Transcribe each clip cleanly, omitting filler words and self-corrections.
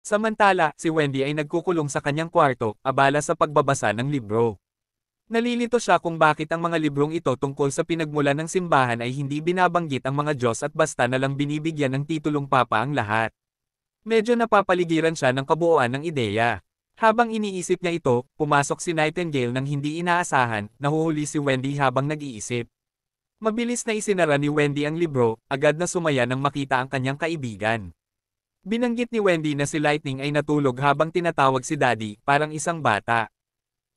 Samantala, si Wendy ay nagkukulong sa kanyang kwarto, abala sa pagbabasa ng libro. Nalilito siya kung bakit ang mga librong ito tungkol sa pinagmulan ng simbahan ay hindi binabanggit ang mga Diyos at basta na lang binibigyan ng titulong Papa ang lahat. Medyo napapaligiran siya ng kabuuan ng ideya. Habang iniisip niya ito, pumasok si Nightingale nang hindi inaasahan, nahuhuli si Wendy habang nag-iisip. Mabilis na isinara ni Wendy ang libro, agad na sumaya nang makita ang kanyang kaibigan. Binanggit ni Wendy na si Lightning ay natulog habang tinatawag si Daddy, parang isang bata.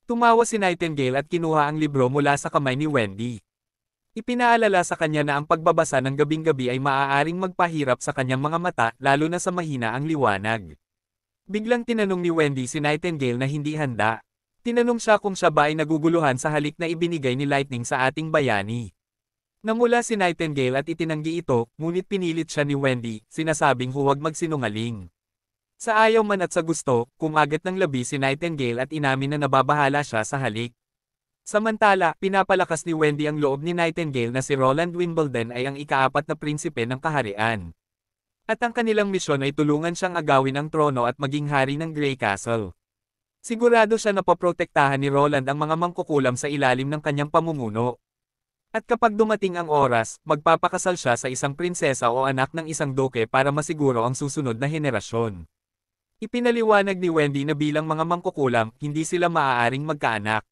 Tumawa si Nightingale at kinuha ang libro mula sa kamay ni Wendy. Ipinaalala sa kanya na ang pagbabasa ng gabing-gabi ay maaaring magpahirap sa kanyang mga mata, lalo na sa mahina ang liwanag. Biglang tinanong ni Wendy si Nightingale na hindi handa. Tinanong siya kung siya ba ay naguguluhan sa halik na ibinigay ni Lightning sa ating bayani. Namula si Nightingale at itinanggi ito, ngunit pinilit siya ni Wendy, sinasabing huwag magsinungaling. Sa ayaw man at sa gusto, kumagat ng labi si Nightingale at inamin na nababahala siya sa halik. Samantala, pinapalakas ni Wendy ang loob ni Nightingale na si Roland Wimbledon ay ang ika-4 na prinsipe ng kaharian. At ang kanilang misyon ay tulungan siyang agawin ang trono at maging hari ng Grey Castle. Sigurado siya na poprotektahan ni Roland ang mga mangkukulam sa ilalim ng kanyang pamumuno. At kapag dumating ang oras, magpapakasal siya sa isang prinsesa o anak ng isang duke para masiguro ang susunod na henerasyon. Ipinaliwanag ni Wendy na bilang mga mangkukulam, hindi sila maaaring magkaanak.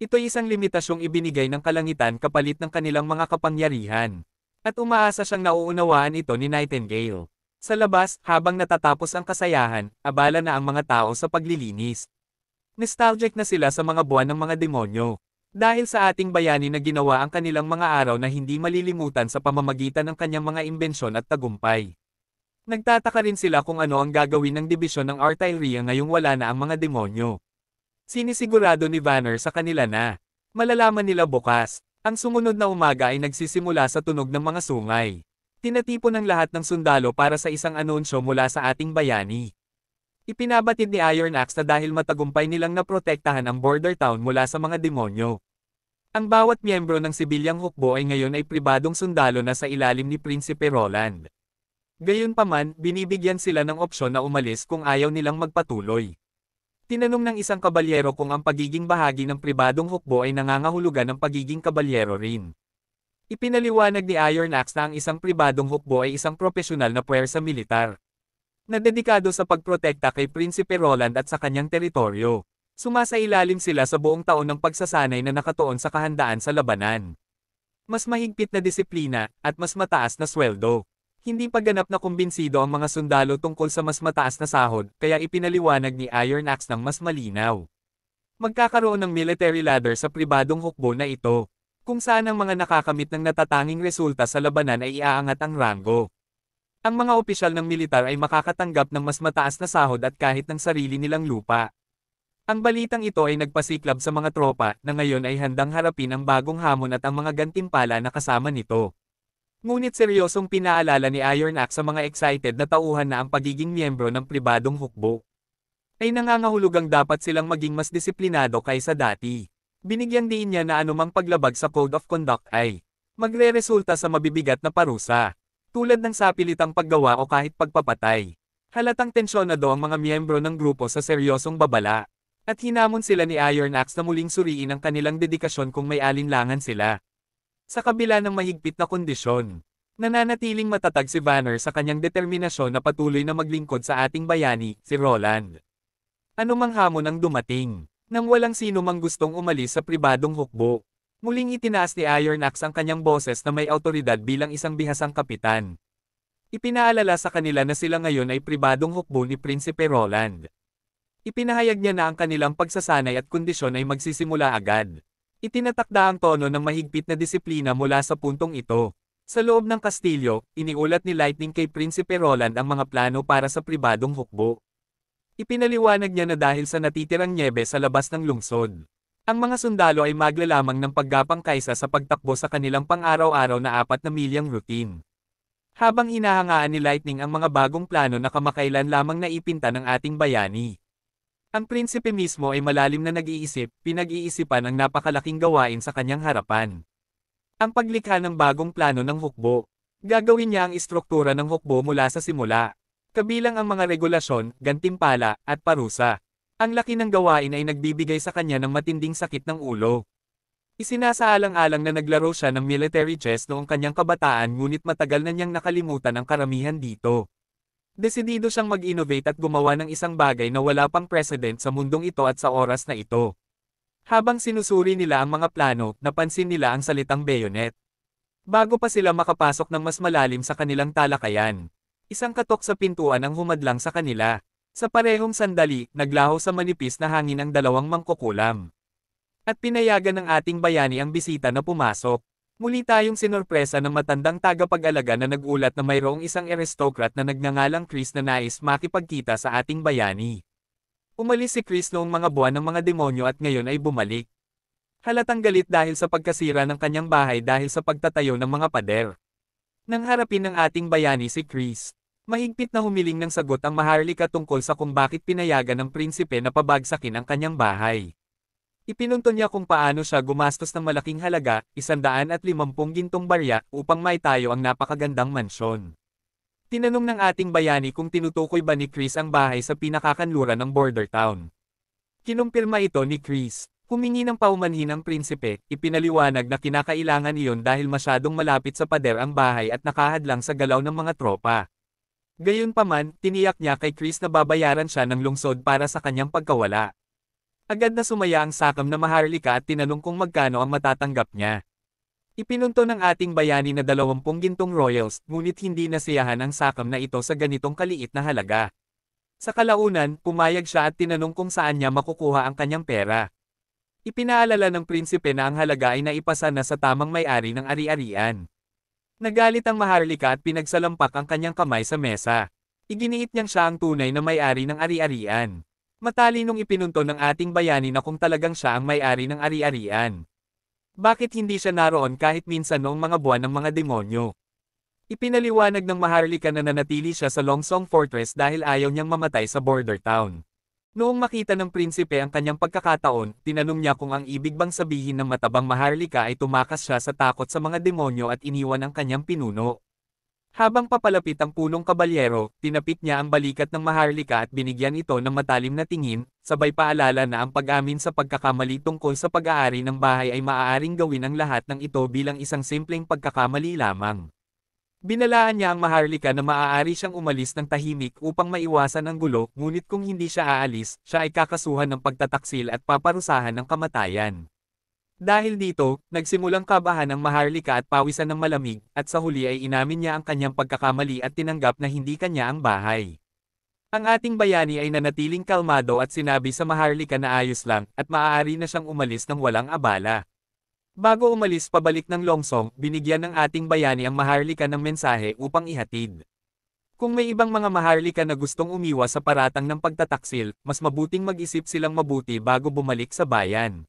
Ito'y isang limitasyong ibinigay ng kalangitan kapalit ng kanilang mga kapangyarihan. At umaasa siyang nauunawaan ito ni Nightingale. Sa labas, habang natatapos ang kasayahan, abala na ang mga tao sa paglilinis. Nostalgic na sila sa mga buwan ng mga demonyo. Dahil sa ating bayani na ginawa ang kanilang mga araw na hindi malilimutan sa pamamagitan ng kanyang mga imbensyon at tagumpay. Nagtataka rin sila kung ano ang gagawin ng dibisyon ng Artilleria ngayong wala na ang mga demonyo. Sinisigurado ni Vanner sa kanila na malalaman nila bukas. Ang sumunod na umaga ay nagsisimula sa tunog ng mga sungay. Tinatipon ng lahat ng sundalo para sa isang anunsyo mula sa ating bayani. Ipinabatid ni Iron Axe na dahil matagumpay nilang naprotektahan ang border town mula sa mga demonyo. Ang bawat miyembro ng sibilyang hukbo ay ngayon ay pribadong sundalo na sa ilalim ni Prinsipe Roland. Gayunpaman, binibigyan sila ng opsyon na umalis kung ayaw nilang magpatuloy. Tinanong ng isang kabalyero kung ang pagiging bahagi ng pribadong hukbo ay nangangahulugan ng pagiging kabalyero rin. Ipinaliwanag ni Iron Axe na ang isang pribadong hukbo ay isang propesyonal na puwersa militar na dedikado sa pagprotekta kay Prinsipe Roland at sa kanyang teritoryo. Sumasailalim sila sa buong taon ng pagsasanay na nakatuon sa kahandaan sa labanan. Mas mahigpit na disiplina, at mas mataas na sweldo. Hindi pa ganap na kumbinsido ang mga sundalo tungkol sa mas mataas na sahod, kaya ipinaliwanag ni Iron Axe ng mas malinaw. Magkakaroon ng military ladder sa pribadong hukbo na ito, kung saan ang mga nakakamit ng natatanging resulta sa labanan ay iaangat ang ranggo. Ang mga opisyal ng militar ay makakatanggap ng mas mataas na sahod at kahit ng sarili nilang lupa. Ang balitang ito ay nagpasiklab sa mga tropa na ngayon ay handang harapin ang bagong hamon at ang mga gantimpala na kasama nito. Ngunit seryosong pinaalala ni Iron Axe sa mga excited na tauhan na ang pagiging miyembro ng pribadong hukbo ay nangangahulugang dapat silang maging mas disiplinado kaysa dati. Binigyang diin niya na anumang paglabag sa Code of Conduct ay magre-resulta sa mabibigat na parusa. Tulad ng sapilitang paggawa o kahit pagpapatay. Halatang tensyonado ang mga miyembro ng grupo sa seryosong babala. At hinamon sila ni Iron Axe na muling suriin ang kanilang dedikasyon kung may alinlangan sila. Sa kabila ng mahigpit na kondisyon, nananatiling matatag si Vanner sa kanyang determinasyon na patuloy na maglingkod sa ating bayani, si Roland. Anumang hamon ang dumating, nang walang sino mang gustong umalis sa pribadong hukbo. Muling itinaas ni Iron Axe ang kanyang boses na may awtoridad bilang isang bihasang kapitan. Ipinaalala sa kanila na sila ngayon ay pribadong hukbo ni Prinsipe Roland. Ipinahayag niya na ang kanilang pagsasanay at kondisyon ay magsisimula agad. Itinatakda ang tono ng mahigpit na disiplina mula sa puntong ito. Sa loob ng kastilyo, iniulat ni Lightning kay Prinsipe Roland ang mga plano para sa pribadong hukbo. Ipinaliwanag niya na dahil sa natitirang nyebe sa labas ng lungsod, ang mga sundalo ay maglalamang ng paggapang kaysa sa pagtakbo sa kanilang pang-araw-araw na 4 na milyang routine. Habang hinahangaan ni Lightning ang mga bagong plano na kamakailan lamang naipinta ng ating bayani. Ang prinsipe mismo ay malalim na nag-iisip, pinag-iisipan ang napakalaking gawain sa kanyang harapan. Ang paglikha ng bagong plano ng hukbo. Gagawin niya ang istruktura ng hukbo mula sa simula. Kabilang ang mga regulasyon, gantimpala, at parusa. Ang laki ng gawain ay nagbibigay sa kanya ng matinding sakit ng ulo. Isinasaalang-alang na naglaro siya ng military chess noong kanyang kabataan ngunit matagal na niyang nakalimutan ang karamihan dito. Desidido siyang mag-innovate at gumawa ng isang bagay na wala pang precedent sa mundong ito at sa oras na ito. Habang sinusuri nila ang mga plano, napansin nila ang salitang bayonet. Bago pa sila makapasok ng mas malalim sa kanilang talakayan, isang katok sa pintuan ang humadlang sa kanila. Sa parehong sandali, naglaho sa manipis na hangin ang dalawang mangkukulam. At pinayagan ng ating bayani ang bisita na pumasok. Muli tayong sinorpresa ng matandang tagapag-alaga na nagulat na mayroong isang aristocrat na nagngangalang Chris na nais makipagkita sa ating bayani. Umalis si Chris noong mga buwan ng mga demonyo at ngayon ay bumalik. Halatang galit dahil sa pagkasira ng kanyang bahay dahil sa pagtatayo ng mga pader. Nang harapin ng ating bayani si Chris, mahigpit na humiling ng sagot ang Maharlika tungkol sa kung bakit pinayagan ng prinsipe na pabagsakin ang kanyang bahay. Ipinunto niya kung paano siya gumastos ng malaking halaga, 150 gintong barya, upang maitayo ang napakagandang mansyon. Tinanong ng ating bayani kung tinutukoy ba ni Chris ang bahay sa pinakakanluran ng border town. Kinumpirma ito ni Chris. Humingi ng paumanhin ang prinsipe, ipinaliwanag na kinakailangan iyon dahil masyadong malapit sa pader ang bahay at nakahadlang sa galaw ng mga tropa. Gayunpaman, tiniyak niya kay Chris na babayaran siya ng lungsod para sa kanyang pagkawala. Agad na sumaya ang sakam na Maharlika at tinanong kung magkano ang matatanggap niya. Ipinunto ng ating bayani na 20 gintong royals, ngunit hindi nasiyahan ang sakam na ito sa ganitong kaliit na halaga. Sa kalaunan, pumayag siya at tinanong kung saan niya makukuha ang kanyang pera. Ipinaalala ng prinsipe na ang halaga ay naipasa na sa tamang may-ari ng ari-arian. Nagalit ang Maharlika at pinagsalampak ang kanyang kamay sa mesa. Iginiit niyang siya ang tunay na may-ari ng ari-arian. Matalinong ipinunto ng ating bayani na kung talagang siya ang may-ari ng ari-arian. Bakit hindi siya naroon kahit minsan noong mga buwan ng mga demonyo? Ipinaliwanag ng Maharlika na nanatili siya sa Longsong Fortress dahil ayaw niyang mamatay sa border town. Noong makita ng prinsipe ang kanyang pagkakataon, tinanong niya kung ang ibig bang sabihin ng matabang Maharlika ay tumakas siya sa takot sa mga demonyo at iniwan ang kanyang pinuno. Habang papalapit ang punong kabalyero, tinapik niya ang balikat ng Maharlika at binigyan ito ng matalim na tingin, sabay paalala na ang pag-amin sa pagkakamali tungkol sa pag-aari ng bahay ay maaaring gawin ang lahat ng ito bilang isang simpleng pagkakamali lamang. Binalaan niya ang Maharlika na maaari siyang umalis ng tahimik upang maiwasan ang gulo, ngunit kung hindi siya aalis, siya ay kakasuhan ng pagtataksil at paparusahan ng kamatayan. Dahil dito, nagsimulang kabahan ang Maharlika at pawisan ng malamig, at sa huli ay inamin niya ang kanyang pagkakamali at tinanggap na hindi kanya ang bahay. Ang ating bayani ay nanatiling kalmado at sinabi sa Maharlika na ayos lang, at maaari na siyang umalis ng walang abala. Bago umalis pabalik ng Longsong, binigyan ng ating bayani ang Maharlika ng mensahe upang ihatid. Kung may ibang mga Maharlika na gustong umiwas sa paratang ng pagtataksil, mas mabuting mag-isip silang mabuti bago bumalik sa bayan.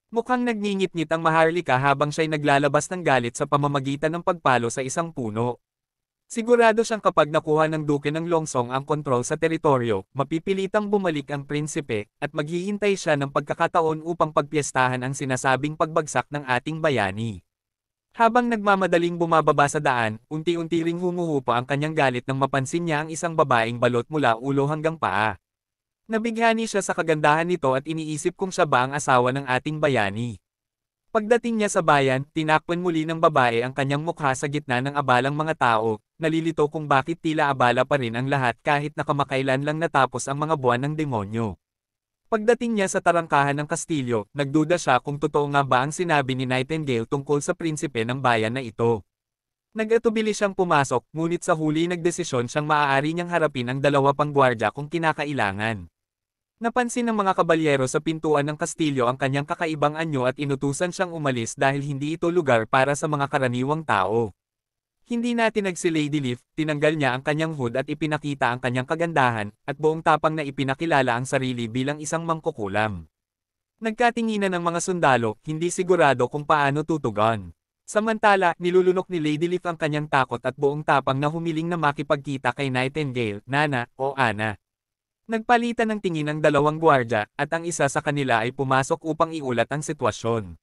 Mukhang nagngingit-ngit ang Maharlika habang siya'y naglalabas ng galit sa pamamagitan ng pagpalo sa isang puno. Sigurado siyang kapag nakuha ng duke ng Longsong ang kontrol sa teritoryo, mapipilitang bumalik ang prinsipe, at maghihintay siya ng pagkakataon upang pagpiestahan ang sinasabing pagbagsak ng ating bayani. Habang nagmamadaling bumababa sa daan, unti-unti ring humuhupa ang kanyang galit nang mapansin niya ang isang babaeng balot mula ulo hanggang paa. Nabighani siya sa kagandahan nito at iniisip kung siya ba ang asawa ng ating bayani. Pagdating niya sa bayan, tinakpan muli ng babae ang kanyang mukha sa gitna ng abalang mga tao, nalilito kung bakit tila abala pa rin ang lahat kahit nakamakailan lang natapos ang mga buwan ng demonyo. Pagdating niya sa tarangkahan ng kastilyo, nagduda siya kung totoo nga ba ang sinabi ni Nightingale tungkol sa prinsipe ng bayan na ito. Nag-atubili siyang pumasok, ngunit sa huli nagdesisyon siyang maaari niyang harapin ang 2 pang gwardya kung kinakailangan. Napansin ng mga kabalyero sa pintuan ng kastilyo ang kanyang kakaibang anyo at inutusan siyang umalis dahil hindi ito lugar para sa mga karaniwang tao. Hindi natinag si Lady Leaf, tinanggal niya ang kanyang hood at ipinakita ang kanyang kagandahan, at buong tapang na ipinakilala ang sarili bilang isang mangkukulam. Nagkatinginan ng mga sundalo, hindi sigurado kung paano tutugon. Samantala, nilulunok ni Lady Leaf ang kanyang takot at buong tapang na humiling na makipagkita kay Nightingale, Nana, o Ana. Nagpalitan ng tingin ang 2 gwardya, at ang isa sa kanila ay pumasok upang iulat ang sitwasyon.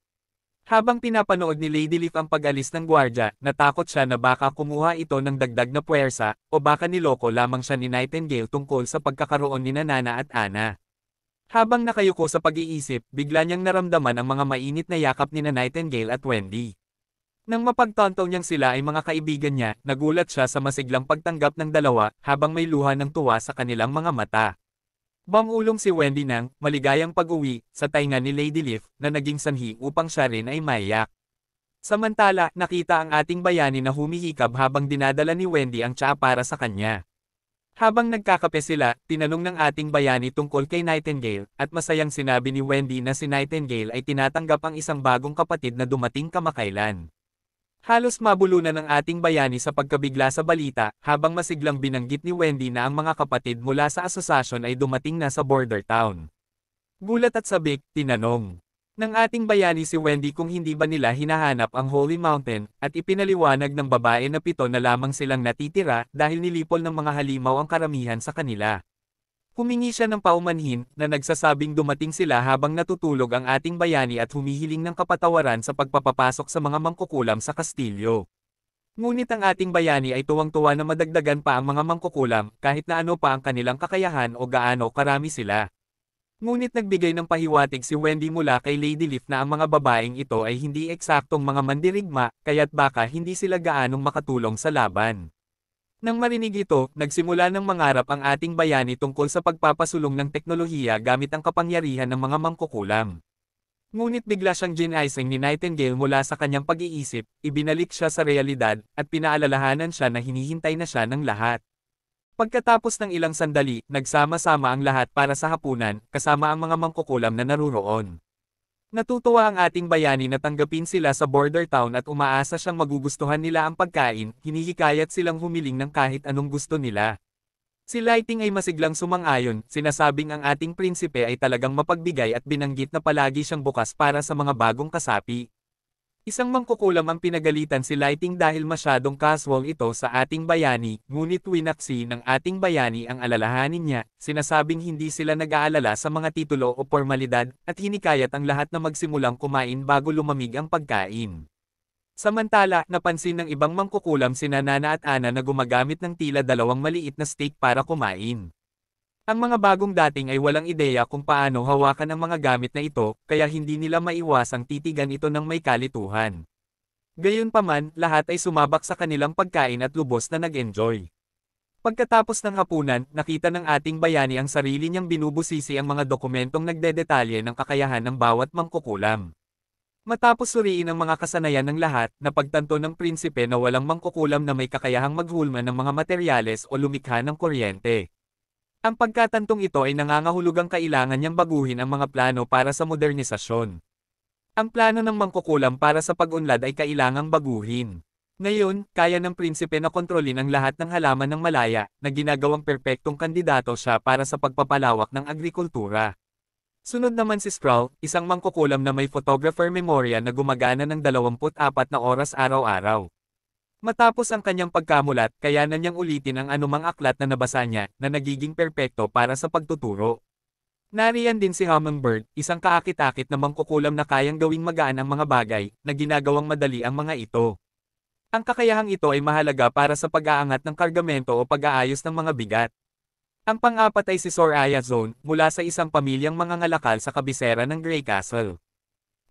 Habang pinapanood ni Lady Leaf ang pag-alis ng gwardya, natakot siya na baka kumuha ito ng dagdag na puwersa, o baka niloko lamang siya ni Nightingale tungkol sa pagkakaroon ni Nana at Anna. Habang nakayuko sa pag-iisip, bigla niyang naramdaman ang mga mainit na yakap ni Nightingale at Wendy. Nang mapagtanto niyang sila ay mga kaibigan niya, nagulat siya sa masiglang pagtanggap ng dalawa, habang may luha ng tuwa sa kanilang mga mata. Bumulong si Wendy ng maligayang pag-uwi sa tainga ni Lady Leaf na naging sanhi upang siya rin ay maiyak. Samantala, nakita ang ating bayani na humihikab habang dinadala ni Wendy ang tsaa para sa kanya. Habang nagkakape sila, tinanong ng ating bayani tungkol kay Nightingale, at masayang sinabi ni Wendy na si Nightingale ay tinatanggap ang isang bagong kapatid na dumating kamakailan. Halos mabulunan ng ating bayani sa pagkabigla sa balita, habang masiglang binanggit ni Wendy na ang mga kapatid mula sa asosasyon ay dumating na sa border town. Gulat at sabik, tinanong ng ating bayani si Wendy kung hindi ba nila hinahanap ang Holy Mountain, at ipinaliwanag ng babae na 7 na lamang silang natitira dahil nilipol ng mga halimaw ang karamihan sa kanila. Humingi siya ng paumanhin na nagsasabing dumating sila habang natutulog ang ating bayani at humihiling ng kapatawaran sa pagpapapasok sa mga mangkukulam sa kastilyo. Ngunit ang ating bayani ay tuwang-tuwa na madagdagan pa ang mga mangkukulam kahit na ano pa ang kanilang kakayahan o gaano karami sila. Ngunit nagbigay ng pahiwatig si Wendy mula kay Lady Leaf na ang mga babaeng ito ay hindi eksaktong mga mandirigma, kaya't baka hindi sila gaanong makatulong sa laban. Nang marinig ito, nagsimula ng mangarap ang ating bayani tungkol sa pagpapasulong ng teknolohiya gamit ang kapangyarihan ng mga mangkukulam. Ngunit bigla siyang ginising ni Nightingale mula sa kanyang pag-iisip, ibinalik siya sa realidad, at pinaalalahanan siya na hinihintay na siya ng lahat. Pagkatapos ng ilang sandali, nagsama-sama ang lahat para sa hapunan, kasama ang mga mangkukulam na naruroon. Natutuwa ang ating bayani na tanggapin sila sa border town at umaasa siyang magugustuhan nila ang pagkain, hinihikayat silang humiling ng kahit anong gusto nila. Si Lighting ay masiglang sumang-ayon, sinasabing ang ating prinsipe ay talagang mapagbigay at binanggit na palagi siyang bukas para sa mga bagong kasapi. Isang mangkukulam ang pinagalitan si Lighting dahil masyadong casual ito sa ating bayani, ngunit winaksi ng ating bayani ang alalahanin niya, sinasabing hindi sila nag-aalala sa mga titulo o formalidad, at hinikayat ang lahat na magsimulang kumain bago lumamig ang pagkain. Samantala, napansin ng ibang mangkukulam sina Nana at Anna na gumagamit ng tila 2 maliit na steak para kumain. Ang mga bagong dating ay walang ideya kung paano hawakan ang mga gamit na ito, kaya hindi nila maiwasang titigan ito ng may kalituhan. Gayunpaman, lahat ay sumabak sa kanilang pagkain at lubos na nag-enjoy. Pagkatapos ng hapunan, nakita ng ating bayani ang sarili niyang binubusisi ang mga dokumentong nagdedetalye ng kakayahan ng bawat mangkukulam. Matapos suriin ang mga kasanayan ng lahat, napagtanto ng prinsipe na walang mangkukulam na may kakayahang maghulma ng mga materyales o lumikha ng kuryente. Ang pagkatantong ito ay nangangahulugang kailangan niyang baguhin ang mga plano para sa modernisasyon. Ang plano ng mangkukulam para sa pag-unlad ay kailangang baguhin. Ngayon, kaya ng prinsipe na kontrolin ang lahat ng halaman ng Malaya, na ginagawang perpektong kandidato siya para sa pagpapalawak ng agrikultura. Sunod naman si Sproul, isang mangkukulam na may photographer memorya na gumagana ng 24 na oras araw-araw. Matapos ang kanyang pagkamulat, kayanan niyang ulitin ang anumang aklat na nabasa niya, na nagiging perpekto para sa pagtuturo. Nariyan din si Hummingbird, isang kaakit-akit na mangkukulam na kayang gawing magaan ang mga bagay, na ginagawang madali ang mga ito. Ang kakayahang ito ay mahalaga para sa pag-aangat ng kargamento o pag-aayos ng mga bigat. Ang pang-apat ay si Soraya Zone, mula sa isang pamilyang mangangalakal sa kabisera ng Grey Castle.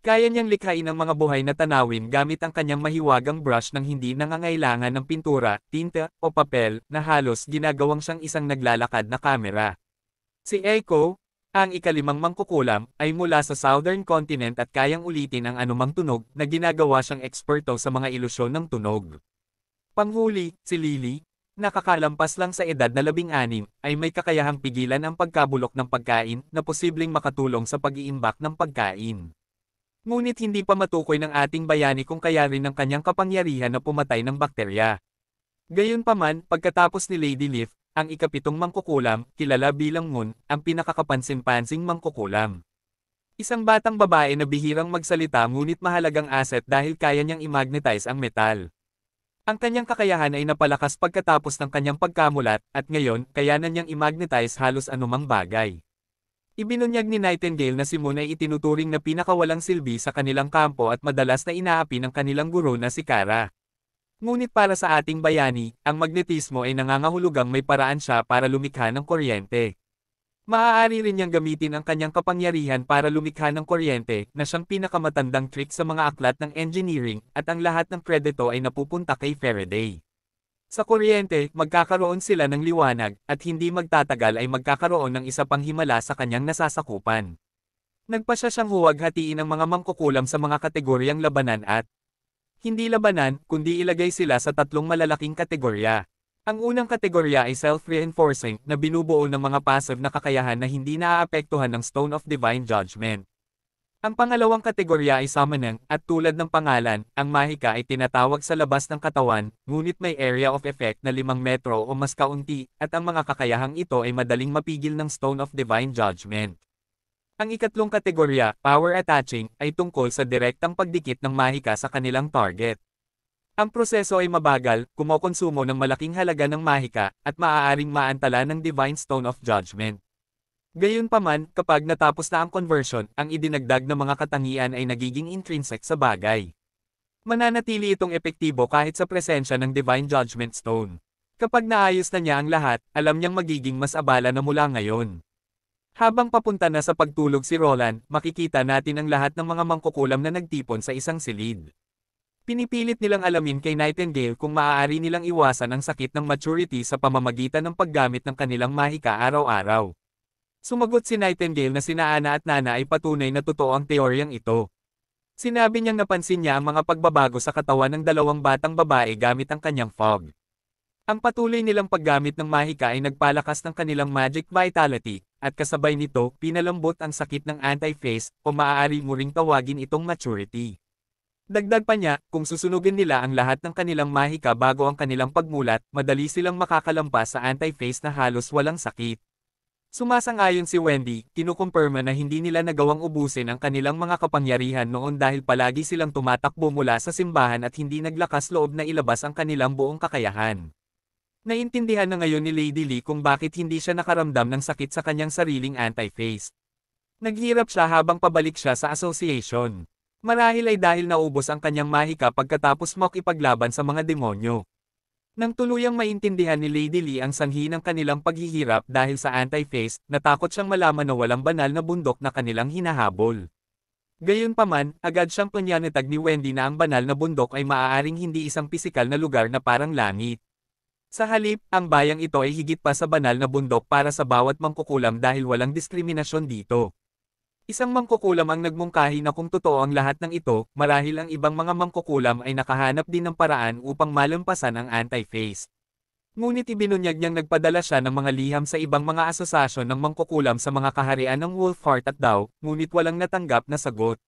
Kaya niyang likhain ang mga buhay na tanawin gamit ang kanyang mahiwagang brush nang hindi nangangailangan ng pintura, tinta, o papel, na halos ginagawang siyang isang naglalakad na kamera. Si Eiko, ang ikalimang mangkukulam, ay mula sa Southern Continent at kayang ulitin ang anumang tunog, na ginagawa siyang eksperto sa mga ilusyon ng tunog. Panghuli, si Lily, nakakalampas lang sa edad na 16, ay may kakayahang pigilan ang pagkabulok ng pagkain, na posibleng makatulong sa pag-iimbak ng pagkain. Ngunit hindi pa matukoy ng ating bayani kung kaya rin ng kanyang kapangyarihan na pumatay ng bakterya. Gayunpaman, pagkatapos ni Lady Leaf, ang ikapitong mangkukulam, kilala bilang Moon, ang pinakakapansin-pansing mangkukulam. Isang batang babae na bihirang magsalita ngunit mahalagang asset dahil kaya niyang i-magnetize ang metal. Ang kanyang kakayahan ay napalakas pagkatapos ng kanyang pagkamulat, at ngayon, kayanan niyang i-magnetize halos anumang bagay. Ibinunyag ni Nightingale na si Moon ay itinuturing na pinakawalang silbi sa kanilang kampo at madalas na inaapi ng kanilang guro na si Kara. Ngunit para sa ating bayani, ang magnetismo ay nangangahulugang may paraan siya para lumikha ng kuryente. Maaari rin niyang gamitin ang kanyang kapangyarihan para lumikha ng kuryente na siyang pinakamatandang trick sa mga aklat ng engineering at ang lahat ng kredito ay napupunta kay Faraday. Sa kuryente, magkakaroon sila ng liwanag at hindi magtatagal ay magkakaroon ng isa pang himala sa kanyang nasasakupan. Nagpasya siyang huwag hatiin ang mga mangkukulam sa mga kategoryang labanan at hindi labanan, kundi ilagay sila sa tatlong malalaking kategorya. Ang unang kategorya ay self-reinforcing na binubuo ng mga passive na kakayahan na hindi naaapektuhan ng Stone of Divine Judgment. Ang pangalawang kategorya ay summoning, at tulad ng pangalan, ang mahika ay tinatawag sa labas ng katawan, ngunit may area of effect na 5 metro o mas kaunti, at ang mga kakayahang ito ay madaling mapigil ng Stone of Divine Judgment. Ang ikatlong kategorya, power attaching, ay tungkol sa direktang pagdikit ng mahika sa kanilang target. Ang proseso ay mabagal, kumokonsumo ng malaking halaga ng mahika, at maaaring maantala ng Divine Stone of Judgment. Gayunpaman, kapag natapos na ang conversion, ang idinagdag na mga katangian ay nagiging intrinsic sa bagay. Mananatili itong epektibo kahit sa presensya ng Divine Judgment Stone. Kapag naayos na niya ang lahat, alam niyang magiging mas abala na mula ngayon. Habang papunta na sa pagtulog si Roland, makikita natin ang lahat ng mga mangkukulam na nagtipon sa isang silid. Pinipilit nilang alamin kay Nightingale kung maaari nilang iwasan ang sakit ng maturity sa pamamagitan ng paggamit ng kanilang mahika araw-araw. Sumagot si Nightingale na sina Ana at Nana ay patunay na totoo ang teoryang ito. Sinabi niyang napansin niya ang mga pagbabago sa katawan ng dalawang batang babae gamit ang kanyang fog. Ang patuloy nilang paggamit ng mahika ay nagpalakas ng kanilang magic vitality, at kasabay nito, pinalambot ang sakit ng anti-phase, o maaari mo ring tawagin itong maturity. Dagdag pa niya, kung susunugin nila ang lahat ng kanilang mahika bago ang kanilang pagmulat, madali silang makakalampas sa anti-phase na halos walang sakit. Sumasang-ayon si Wendy, kinukumpirma na hindi nila nagawang ubusin ang kanilang mga kapangyarihan noon dahil palagi silang tumatakbo mula sa simbahan at hindi naglakas loob na ilabas ang kanilang buong kakayahan. Naintindihan na ngayon ni Lady Lee kung bakit hindi siya nakaramdam ng sakit sa kanyang sariling anti-phase. Naghirap siya habang pabalik siya sa association. Marahil ay dahil naubos ang kanyang mahika pagkatapos makipaglaban sa mga demonyo. Nang tuluyang maintindihan ni Lady Lee ang sanhi ng kanilang paghihirap dahil sa anti-phase, natakot siyang malaman na walang banal na bundok na kanilang hinahabol. Gayunpaman, agad siyang panyanitag ni Wendy na ang banal na bundok ay maaaring hindi isang pisikal na lugar na parang langit. Sa halip, ang bayang ito ay higit pa sa banal na bundok para sa bawat mangkukulam dahil walang diskriminasyon dito. Isang mangkukulam ang nagmungkahi na kung totoo ang lahat ng ito, marahil ang ibang mga mangkukulam ay nakahanap din ng paraan upang malampasan ang anti-phase. Ngunit ibinunyag niyang nagpadala siya ng mga liham sa ibang mga asosasyon ng mangkukulam sa mga kaharian ng Wolfheart at Dow, ngunit walang natanggap na sagot.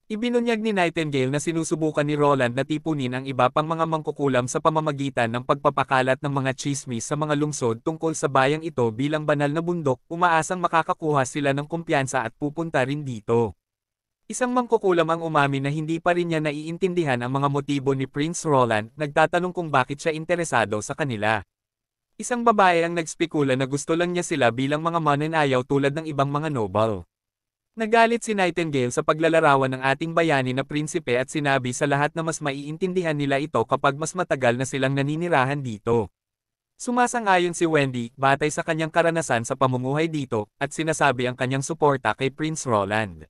Ibinunyag ni Nightingale na sinusubukan ni Roland na tipunin ang iba pang mga mangkukulam sa pamamagitan ng pagpapakalat ng mga tsismis sa mga lungsod tungkol sa bayang ito bilang banal na bundok, umaasang makakakuha sila ng kumpiyansa at pupunta rin dito. Isang mangkukulam ang umamin na hindi pa rin niya naiintindihan ang mga motibo ni Prince Roland, nagtatanong kung bakit siya interesado sa kanila. Isang babae ang nagspekula na gusto lang niya sila bilang mga mananayaw tulad ng ibang mga noble. Nagalit si Nightingale sa paglalarawan ng ating bayani na prinsipe at sinabi sa lahat na mas maiintindihan nila ito kapag mas matagal na silang naninirahan dito. Sumasang-ayon si Wendy, batay sa kanyang karanasan sa pamumuhay dito, at sinasabi ang kanyang suporta kay Prince Roland.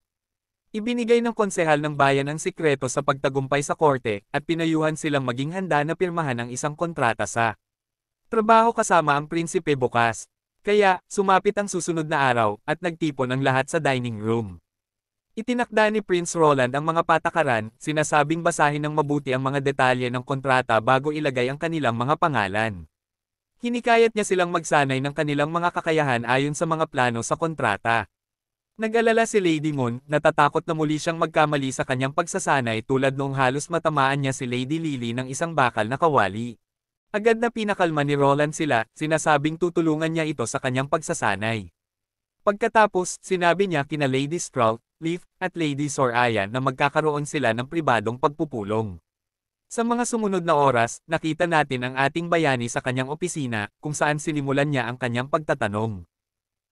Ibinigay ng konsehal ng bayan ang sikreto sa pagtagumpay sa korte, at pinayuhan silang maging handa na pirmahan ang isang kontrata sa trabaho kasama ang prinsipe bukas. Kaya, sumapit ang susunod na araw, at nagtipon ang lahat sa dining room. Itinakda ni Prince Roland ang mga patakaran, sinasabing basahin ng mabuti ang mga detalye ng kontrata bago ilagay ang kanilang mga pangalan. Hinikayat niya silang magsanay ng kanilang mga kakayahan ayon sa mga plano sa kontrata. Nag-alala si Lady Moon, natatakot na muli siyang magkamali sa kanyang pagsasanay tulad noong halos matamaan niya si Lady Lily ng isang bakal na kawali. Agad na pinakalma ni Roland sila, sinasabing tutulungan niya ito sa kanyang pagsasanay. Pagkatapos, sinabi niya kina Lady Sprout, Leaf, at Lady Soraya na magkakaroon sila ng pribadong pagpupulong. Sa mga sumunod na oras, nakita natin ang ating bayani sa kanyang opisina, kung saan sinimulan niya ang kanyang pagtatanong.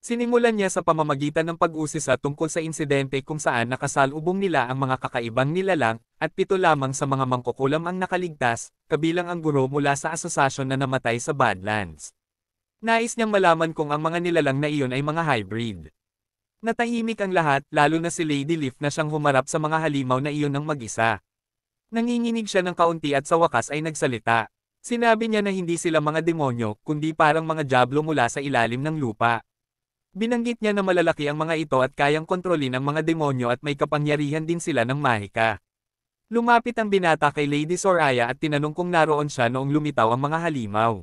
Sinimulan niya sa pamamagitan ng pag-usisa tungkol sa insidente kung saan nakasalubong nila ang mga kakaibang nilalang, at 7 lamang sa mga mangkukulam ang nakaligtas, kabilang ang guro mula sa asosasyon na namatay sa Badlands. Nais niyang malaman kung ang mga nilalang na iyon ay mga hybrid. Natahimik ang lahat, lalo na si Lady Leaf na siyang humarap sa mga halimaw na iyon ng mag-isa. Nanginginig siya ng kaunti at sa wakas ay nagsalita. Sinabi niya na hindi sila mga demonyo, kundi parang mga diablo mula sa ilalim ng lupa. Binanggit niya na malalaki ang mga ito at kayang kontrolin ang mga demonyo at may kapangyarihan din sila ng mahika. Lumapit ang binata kay Lady Soraya at tinanong kung naroon siya noong lumitaw ang mga halimaw.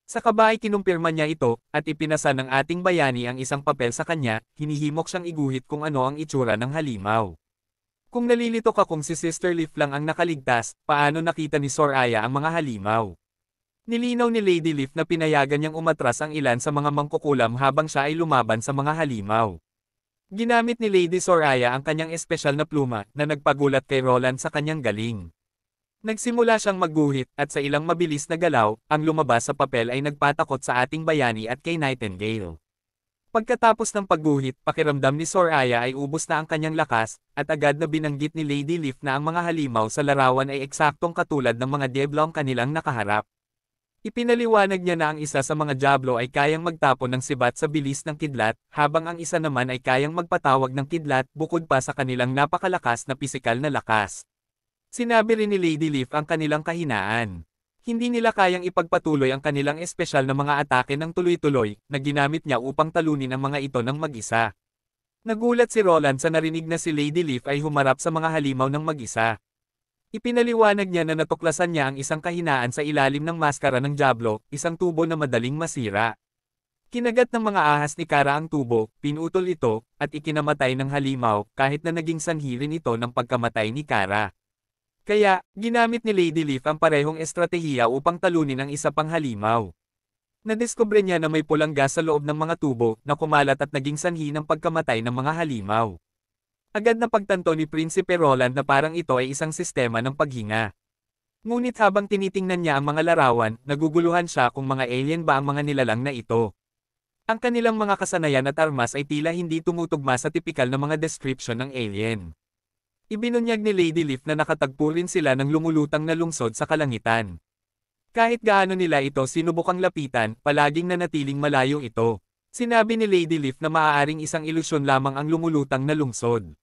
Sa kaba ay kinumpirma niya ito, at ipinasa ng ating bayani ang isang papel sa kanya, hinihimok siyang iguhit kung ano ang itsura ng halimaw. Kung nalilito ka kung si Sister Leaf lang ang nakaligtas, paano nakita ni Soraya ang mga halimaw? Nilinaw ni Lady Leaf na pinayagan niyang umatras ang ilan sa mga mangkukulam habang siya ay lumaban sa mga halimaw. Ginamit ni Lady Soraya ang kanyang espesyal na pluma na nagpagulat kay Roland sa kanyang galing. Nagsimula siyang magguhit at sa ilang mabilis na galaw, ang lumabas sa papel ay nagpatakot sa ating bayani at kay Nightingale. Pagkatapos ng pagguhit, pakiramdam ni Soraya ay ubos na ang kanyang lakas, at agad na binanggit ni Lady Leaf na ang mga halimaw sa larawan ay eksaktong katulad ng mga diablo ang kanilang nakaharap. Ipinaliwanag niya na ang isa sa mga diablo ay kayang magtapon ng sibat sa bilis ng kidlat, habang ang isa naman ay kayang magpatawag ng kidlat bukod pa sa kanilang napakalakas na pisikal na lakas. Sinabi rin ni Lady Leaf ang kanilang kahinaan. Hindi nila kayang ipagpatuloy ang kanilang espesyal na mga atake ng tuloy-tuloy, na ginamit niya upang talunin ang mga ito ng mag-isa. Nagulat si Roland sa narinig na si Lady Leaf ay humarap sa mga halimaw ng mag-isa. Ipinaliwanag niya na natuklasan niya ang isang kahinaan sa ilalim ng maskara ng diablo, isang tubo na madaling masira. Kinagat ng mga ahas ni Kara ang tubo, pinutol ito, at ikinamatay ng halimaw, kahit na naging sanhi rin ito ng pagkamatay ni Kara. Kaya, ginamit ni Lady Leaf ang parehong estratehiya upang talunin ang isa pang halimaw. Nadiskubre niya na may pulang gas sa loob ng mga tubo, na kumalat at naging sanhi ng pagkamatay ng mga halimaw. Agad na pagtanto ni Prinsipe Roland na parang ito ay isang sistema ng paghinga. Ngunit habang tinitingnan niya ang mga larawan, naguguluhan siya kung mga alien ba ang mga nilalang na ito. Ang kanilang mga kasanayan at armas ay tila hindi tumutugma sa tipikal na mga description ng alien. Ibinunyag ni Lady Leaf na nakatagpo rin sila ng lumulutang na lungsod sa kalangitan. Kahit gaano nila ito sinubukang lapitan, palaging nanatiling malayo ito. Sinabi ni Lady Leaf na maaaring isang ilusyon lamang ang lumulutang na lungsod.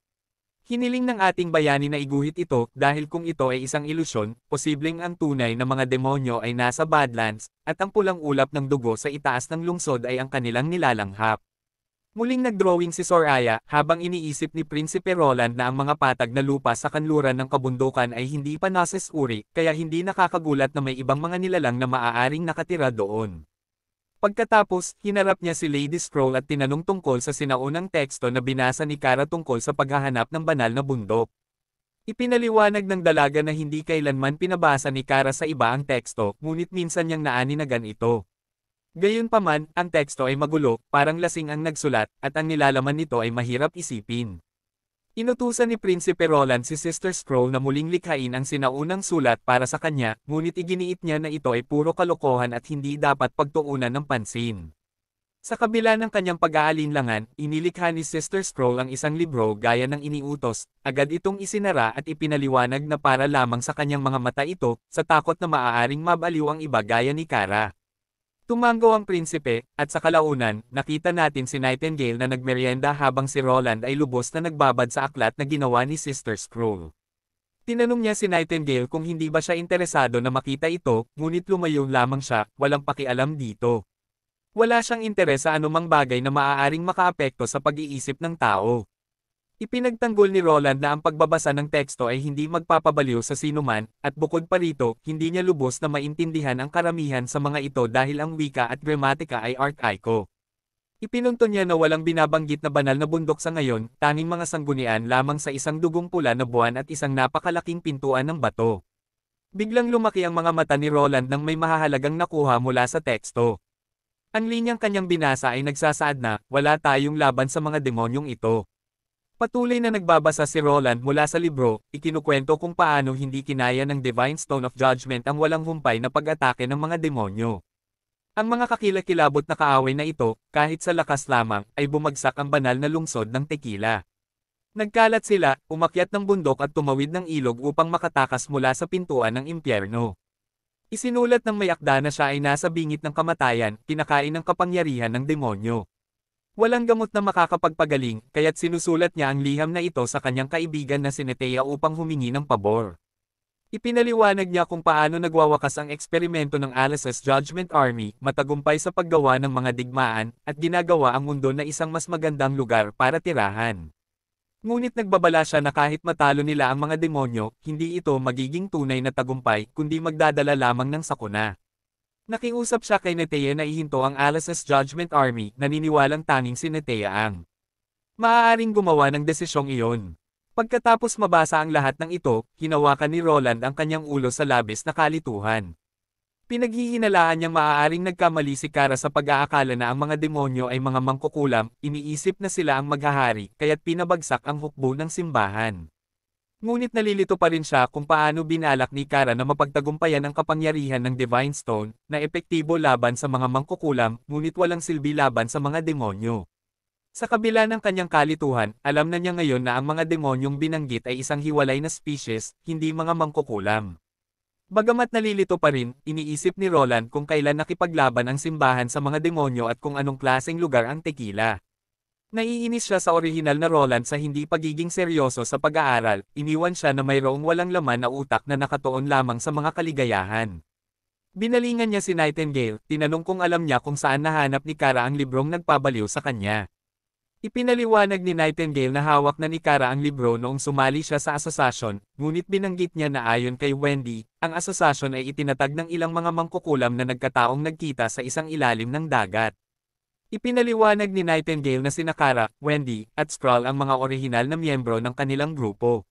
Hiniling ng ating bayani na iguhit ito dahil kung ito ay isang ilusyon, posibleng ang tunay na mga demonyo ay nasa Badlands, at ang pulang ulap ng dugo sa itaas ng lungsod ay ang kanilang nilalanghap. Muling nagdrawing si Soraya habang iniisip ni Prinsipe Roland na ang mga patag na lupa sa kanluran ng kabundukan ay hindi pa nasesuri, kaya hindi nakakagulat na may ibang mga nilalang na maaaring nakatira doon. Pagkatapos, hinarap niya si Lady Scroll at tinanong tungkol sa sinaunang teksto na binasa ni Kara tungkol sa paghahanap ng banal na bundok. Ipinaliwanag ng dalaga na hindi kailanman pinabasa ni Kara sa iba ang teksto, ngunit minsan niyang naaninagan ito. Gayunpaman, ang teksto ay magulo, parang lasing ang nagsulat, at ang nilalaman nito ay mahirap isipin. Inutusan ni Prinsipe Roland si Sister Scroll na muling likhain ang sinaunang sulat para sa kanya, ngunit iginiit niya na ito ay puro kalokohan at hindi dapat pagtuunan ng pansin. Sa kabila ng kanyang pag-aalinlangan, inilikha ni Sister Scroll ang isang libro gaya ng iniutos, agad itong isinara at ipinaliwanag na para lamang sa kanyang mga mata ito, sa takot na maaaring mabaliw ang iba gaya ni Kara. Tumango ang prinsipe, at sa kalaunan, nakita natin si Nightingale na nagmeryenda habang si Roland ay lubos na nagbabad sa aklat na ginawa ni Sister Scroll. Tinanong niya si Nightingale kung hindi ba siya interesado na makita ito, ngunit lumayo lamang siya, walang pakialam dito. Wala siyang interes sa anumang bagay na maaaring makaapekto sa pag-iisip ng tao. Ipinagtanggol ni Roland na ang pagbabasa ng teksto ay hindi magpapabaliw sa sinuman, at bukod pa rito, hindi niya lubos na maintindihan ang karamihan sa mga ito dahil ang wika at gramatika ay archaiko. Ipinunto niya na walang binabanggit na banal na bundok sa ngayon, tanging mga sanggunian lamang sa isang dugong pula na buwan at isang napakalaking pintuan ng bato. Biglang lumaki ang mga mata ni Roland nang may mahahalagang nakuha mula sa teksto. Ang linyang kanyang binasa ay nagsasaad na, wala tayong laban sa mga demonyong ito. Patuloy na nagbabasa si Roland mula sa libro, ikinukwento kung paano hindi kinaya ng Divine Stone of Judgment ang walang humpay na pag-atake ng mga demonyo. Ang mga kakilakilabot na kaaway na ito, kahit sa lakas lamang, ay bumagsak ang banal na lungsod ng Tequila. Nagkalat sila, umakyat ng bundok at tumawid ng ilog upang makatakas mula sa pintuan ng impyerno. Isinulat ng may akda na siya ay nasa bingit ng kamatayan, kinakain ng kapangyarihan ng demonyo. Walang gamot na makakapagpagaling, kaya't sinusulat niya ang liham na ito sa kanyang kaibigan na si Netea upang humingi ng pabor. Ipinaliwanag niya kung paano nagwawakas ang eksperimento ng Alice's Judgment Army, matagumpay sa paggawa ng mga digmaan, at ginagawa ang mundo na isang mas magandang lugar para tirahan. Ngunit nagbabala siya na kahit matalo nila ang mga demonyo, hindi ito magiging tunay na tagumpay, kundi magdadala lamang ng sakuna. Nakiusap siya kay Netea na ihinto ang Alice's Judgment Army, naniniwalang tanging si Netea ang maaaring gumawa ng desisyong iyon. Pagkatapos mabasa ang lahat ng ito, hinawakan ni Roland ang kanyang ulo sa labis na kalituhan. Pinaghihinalaan niyang maaaring nagkamali si Kara sa pag-aakala na ang mga demonyo ay mga mangkukulam, iniisip na sila ang maghahari, kaya't pinabagsak ang hukbo ng simbahan. Ngunit nalilito pa rin siya kung paano binalak ni Kara na mapagtagumpayan ang kapangyarihan ng Divine Stone, na epektibo laban sa mga mangkukulam, ngunit walang silbi laban sa mga demonyo. Sa kabila ng kanyang kalituhan, alam na niya ngayon na ang mga demonyong binanggit ay isang hiwalay na species, hindi mga mangkukulam. Bagamat nalilito pa rin, iniisip ni Roland kung kailan nakipaglaban ang simbahan sa mga demonyo at kung anong klaseng lugar ang Tequila. Naiinis siya sa orihinal na Roland sa hindi pagiging seryoso sa pag-aaral, iniwan siya na mayroong walang laman na utak na nakatuon lamang sa mga kaligayahan. Binalingan niya si Nightingale, tinanong kung alam niya kung saan nahanap ni Kara ang librong nagpabaliw sa kanya. Ipinaliwanag ni Nightingale na hawak na ni Kara ang libro noong sumali siya sa asosasyon, ngunit binanggit niya na ayon kay Wendy, ang asosasyon ay itinatag ng ilang mga mangkukulam na nagkataong nagkita sa isang ilalim ng dagat. Ipinaliwanag ni Nightingale na sina Kara, Wendy, at Skrull ang mga orihinal na miyembro ng kanilang grupo.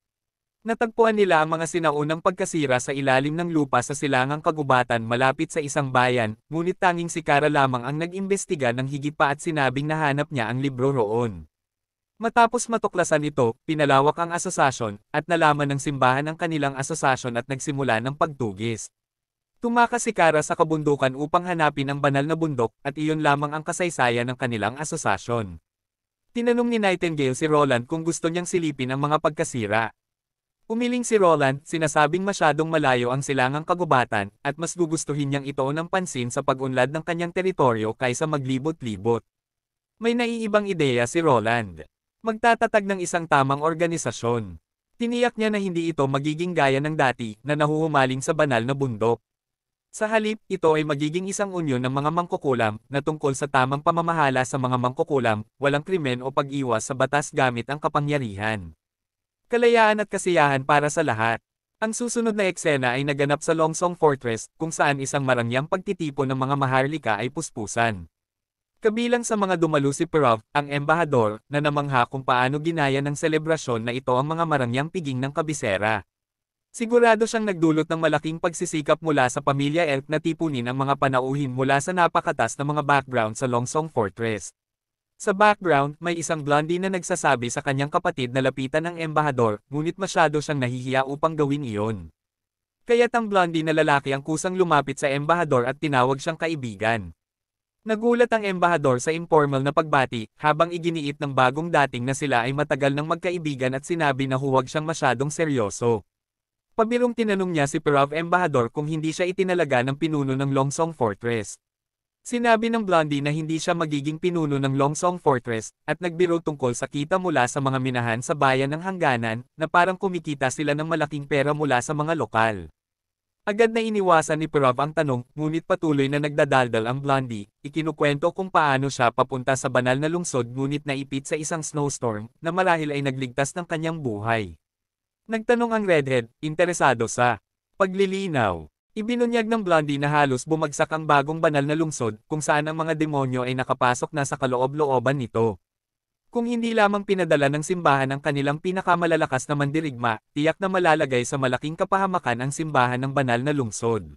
Natagpuan nila ang mga sinaunang pagkasira sa ilalim ng lupa sa silangang kagubatan malapit sa isang bayan, ngunit tanging si Kara lamang ang nag-imbestiga ng higit pa at sinabing nahanap niya ang libro roon. Matapos matuklasan ito, pinalawak ang asosasyon, at nalaman ng simbahan ang kanilang asosasyon at nagsimula ng pagtugis. Tumakas si Kara sa kabundukan upang hanapin ang banal na bundok, at iyon lamang ang kasaysayan ng kanilang asosasyon. Tinanong ni Nightingale si Roland kung gusto niyang silipin ang mga pagkasira. Umiling si Roland, sinasabing masyadong malayo ang silangang kagubatan, at mas gugustuhin niyang ituon ang pansin sa pag-unlad ng kanyang teritoryo kaysa maglibot-libot. May naiibang ideya si Roland. Magtatatag ng isang tamang organisasyon. Tiniyak niya na hindi ito magiging gaya ng dati, na nahuhumaling sa banal na bundok. Sa halip, ito ay magiging isang unyon ng mga mangkukulam, na tungkol sa tamang pamamahala sa mga mangkukulam, walang krimen o pag-iwas sa batas gamit ang kapangyarihan. Kalayaan at kasiyahan para sa lahat. Ang susunod na eksena ay naganap sa Longsong Fortress, kung saan isang marangyang pagtitipon ng mga maharlika ay puspusan. Kabilang sa mga dumalo si Perov, ang embahador, na namangha kung paano ginaya ng selebrasyon na ito ang mga marangyang piging ng kabisera. Sigurado siyang nagdulot ng malaking pagsisikap mula sa pamilya Elk na tipunin ang mga panauhin mula sa napakatas na mga background sa Longsong Fortress. Sa background, may isang blondie na nagsasabi sa kanyang kapatid na lapitan ng embahador, ngunit masyado siyang nahihiya upang gawin iyon. Kaya't ang blondie na lalaki ang kusang lumapit sa embahador at tinawag siyang kaibigan. Nagulat ang embahador sa informal na pagbati, habang iginiit ng bagong dating na sila ay matagal ng magkaibigan at sinabi na huwag siyang masyadong seryoso. Pabirong tinanong niya si Perov embahador kung hindi siya itinalaga ng pinuno ng Longsong Fortress. Sinabi ng blondie na hindi siya magiging pinuno ng Longsong Fortress, at nagbiro tungkol sa kita mula sa mga minahan sa bayan ng hangganan, na parang kumikita sila ng malaking pera mula sa mga lokal. Agad na iniwasan ni Perov ang tanong, ngunit patuloy na nagdadaldal ang blondie, ikinukwento kung paano siya papunta sa banal na lungsod ngunit naipit sa isang snowstorm, na marahil ay nagligtas ng kanyang buhay. Nagtanong ang redhead, interesado sa paglilinaw. Ibinunyag ng blondie na halos bumagsak ang bagong banal na lungsod, kung saan ang mga demonyo ay nakapasok na sa kaloob-looban nito. Kung hindi lamang pinadala ng simbahan ang kanilang pinakamalalakas na mandirigma, tiyak na malalagay sa malaking kapahamakan ang simbahan ng banal na lungsod.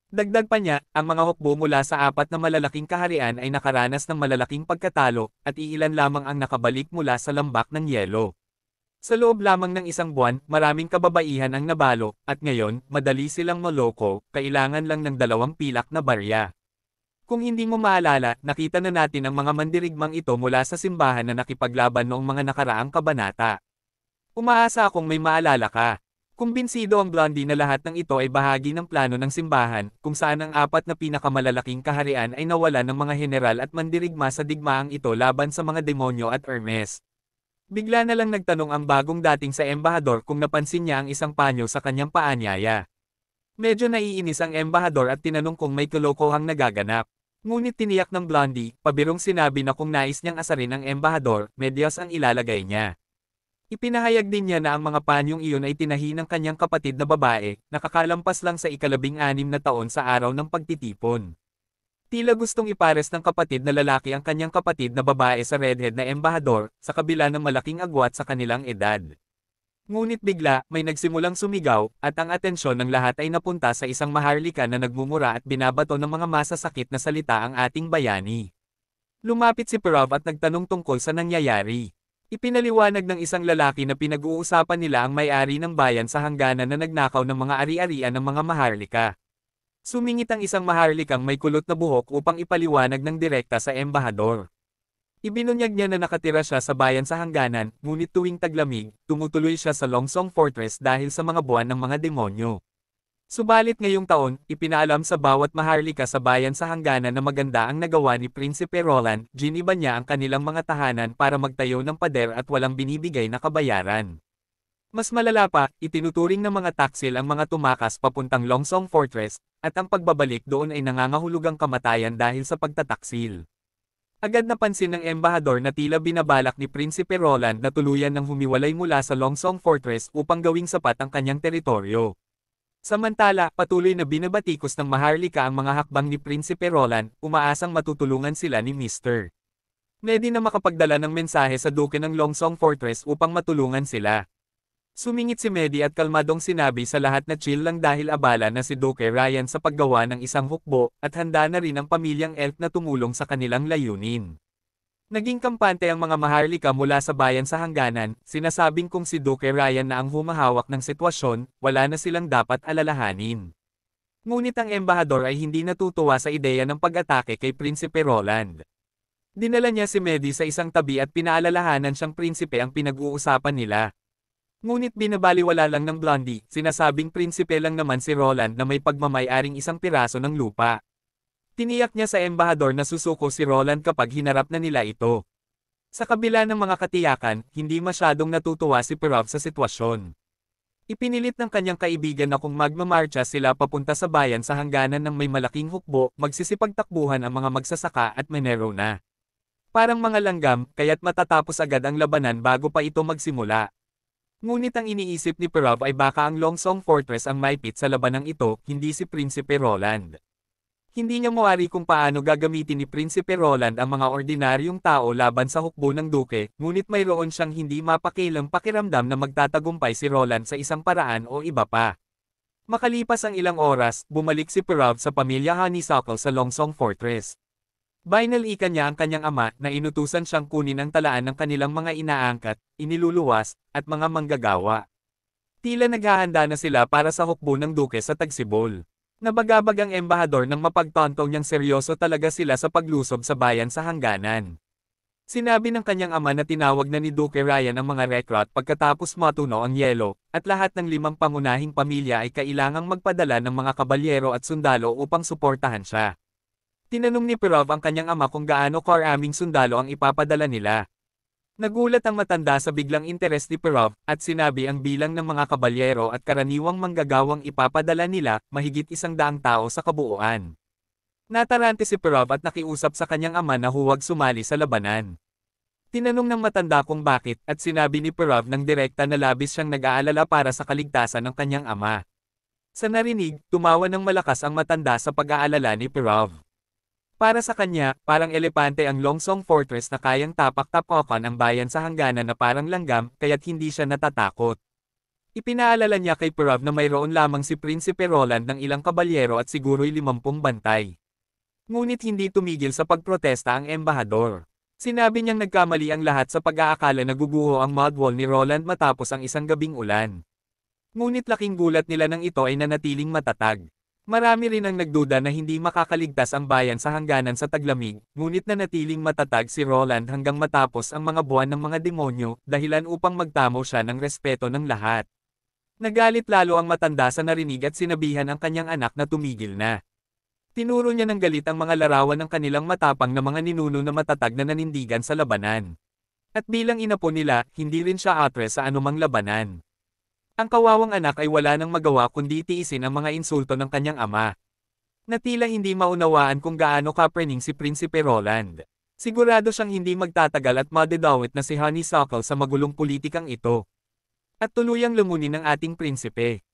Dagdag pa niya, ang mga hukbo mula sa 4 na malalaking kaharian ay nakaranas ng malalaking pagkatalo, at iilan lamang ang nakabalik mula sa lambak ng yelo. Sa loob lamang ng isang buwan, maraming kababaihan ang nabalo, at ngayon, madali silang maloko, kailangan lang ng 2 pilak na barya. Kung hindi mo maalala, nakita na natin ang mga mandirigmang ito mula sa simbahan na nakipaglaban noong mga nakaraang kabanata. Umaasa akong may maalala ka. Kumbinsido ang Blondie na lahat ng ito ay bahagi ng plano ng simbahan, kung saan ang apat na pinakamalalaking kaharian ay nawala ng mga general at mandirigma sa digmaang ito laban sa mga demonyo at Hermes. Bigla na lang nagtanong ang bagong dating sa embahador kung napansin niya ang isang panyo sa kanyang paanyaya. Medyo naiinis ang embahador at tinanong kung may kalokohang nagaganap. Ngunit tiniyak ng Blondie, pabirong sinabi na kung nais niyang asarin ang embahador, medyas ang ilalagay niya. Ipinahayag din niya na ang mga panyong iyon ay tinahi ng kanyang kapatid na babae, nakakalampas lang sa ika-16 na taon sa araw ng pagtitipon. Tila gustong ipares ng kapatid na lalaki ang kanyang kapatid na babae sa redhead na embahador, sa kabila ng malaking agwat sa kanilang edad. Ngunit bigla, may nagsimulang sumigaw, at ang atensyon ng lahat ay napunta sa isang maharlika na nagmumura at binabato ng mga masasakit na salita ang ating bayani. Lumapit si Perov at nagtanong tungkol sa nangyayari. Ipinaliwanag ng isang lalaki na pinag-uusapan nila ang may-ari ng bayan sa hangganan na nagnakaw ng mga ari-arian ng mga maharlika. Sumingit ang isang maharlikang may kulot na buhok upang ipaliwanag ng direkta sa embahador. Ibinunyag niya na nakatira siya sa bayan sa hangganan, ngunit tuwing taglamig, tumutuloy siya sa Longsong Fortress dahil sa mga buwan ng mga demonyo. Subalit ngayong taon, ipinaalam sa bawat maharlika sa bayan sa hangganan na maganda ang nagawa ni Prinsipe Roland, giniba niya ang kanilang mga tahanan para magtayo ng pader at walang binibigay na kabayaran. Mas malala pa, itinuturing ng mga taksil ang mga tumakas papuntang Longsong Fortress, at ang pagbabalik doon ay nangangahulugang kamatayan dahil sa pagtataksil. Agad napansin ng embahador na tila binabalak ni Prinsipe Roland na tuluyan ng humiwalay mula sa Longsong Fortress upang gawing sapat ang kanyang teritoryo. Samantala, patuloy na binabatikos ng maharlika ang mga hakbang ni Prinsipe Roland, umaasang matutulungan sila ni Mr. Nedy na makapagdala ng mensahe sa duke ng Longsong Fortress upang matulungan sila. Sumingit si Medy at kalmadong sinabi sa lahat na chill lang dahil abala na si Duke Ryan sa paggawa ng isang hukbo, at handa na rin ang pamilyang elf na tumulong sa kanilang layunin. Naging kampante ang mga maharlika mula sa bayan sa hangganan, sinasabing kung si Duke Ryan na ang humahawak ng sitwasyon, wala na silang dapat alalahanin. Ngunit ang embahador ay hindi natutuwa sa ideya ng pag-atake kay Prinsipe Roland. Dinala niya si Medy sa isang tabi at pinaalalahanan siyang prinsipe ang pinag-uusapan nila. Ngunit binabaliwala lang ng Blondie, sinasabing prinsipe lang naman si Roland na may pagmamay-aring isang piraso ng lupa. Tiniyak niya sa embahador na susuko si Roland kapag hinarap na nila ito. Sa kabila ng mga katiyakan, hindi masyadong natutuwa si Perov sa sitwasyon. Ipinilit ng kanyang kaibigan na kung magmamarcha sila papunta sa bayan sa hangganan ng may malaking hukbo, magsisipagtakbuhan ang mga magsasaka at menero na. Parang mga langgam, kaya't matatapos agad ang labanan bago pa ito magsimula. Ngunit ang iniisip ni Perov ay baka ang Longsong Fortress ang maipit sa labanang ito, hindi si Prinsipe Roland. Hindi niya mawari kung paano gagamitin ni Prinsipe Roland ang mga ordinaryong tao laban sa hukbo ng duke, ngunit mayroon siyang hindi mapakilang pakiramdam na magtatagumpay si Roland sa isang paraan o iba pa. Makalipas ang ilang oras, bumalik si Perov sa pamilya Honeysuckle sa Longsong Fortress. Binalikan niya ang kanyang ama na inutusan siyang kunin ang talaan ng kanilang mga inaangkat, iniluluwas, at mga manggagawa. Tila naghahanda na sila para sa hukbo ng duke sa Tagsibol. Nabagabag ang embahador nang mapagtantong niyang seryoso talaga sila sa paglusob sa bayan sa hangganan. Sinabi ng kanyang ama na tinawag na ni Duke Ryan ang mga recruit pagkatapos matunaw ang yelo, at lahat ng 5 pangunahing pamilya ay kailangang magpadala ng mga kabalyero at sundalo upang suportahan siya. Tinanong ni Perov ang kanyang ama kung gaano karaming sundalo ang ipapadala nila. Nagulat ang matanda sa biglang interes ni Perov, at sinabi ang bilang ng mga kabalyero at karaniwang manggagawang ipapadala nila, mahigit 100 tao sa kabuuan. Natarante si Perov at nakiusap sa kanyang ama na huwag sumali sa labanan. Tinanong ng matanda kung bakit, at sinabi ni Perov ng direkta na labis siyang nag-aalala para sa kaligtasan ng kanyang ama. Sa narinig, tumawa ng malakas ang matanda sa pag-aalala ni Perov. Para sa kanya, parang elepante ang Longsong Fortress na kayang tapak-tapakan ang bayan sa hangganan na parang langgam, kaya't hindi siya natatakot. Ipinaalala niya kay Perov na mayroon lamang si Prinsipe Roland ng ilang kabalyero at siguro'y 50 bantay. Ngunit hindi tumigil sa pagprotesta ang embahador. Sinabi niyang nagkamali ang lahat sa pag-aakala na guguho ang mud wall ni Roland matapos ang isang gabing ulan. Ngunit laking gulat nila nang ito ay nanatiling matatag. Marami rin ang nagduda na hindi makakaligtas ang bayan sa hangganan sa taglamig, ngunit nanatiling matatag si Roland hanggang matapos ang mga buwan ng mga demonyo, dahilan upang magtamo siya ng respeto ng lahat. Nagalit lalo ang matanda sa narinig at sinabihan ang kanyang anak na tumigil na. Tinuro niya ng galit ang mga larawan ng kanilang matapang na mga ninuno na matatag na nanindigan sa labanan. At bilang ina po nila, hindi rin siya atre sa anumang labanan. Ang kawawang anak ay wala nang magawa kundi tiisin ang mga insulto ng kanyang ama. Na tila hindi maunawaan kung gaano kapraning si Prinsipe Roland. Sigurado siyang hindi magtatagal at madedawit na si Honeysuckle sa magulong politikang ito. At tuluyang lumunin ng ating prinsipe.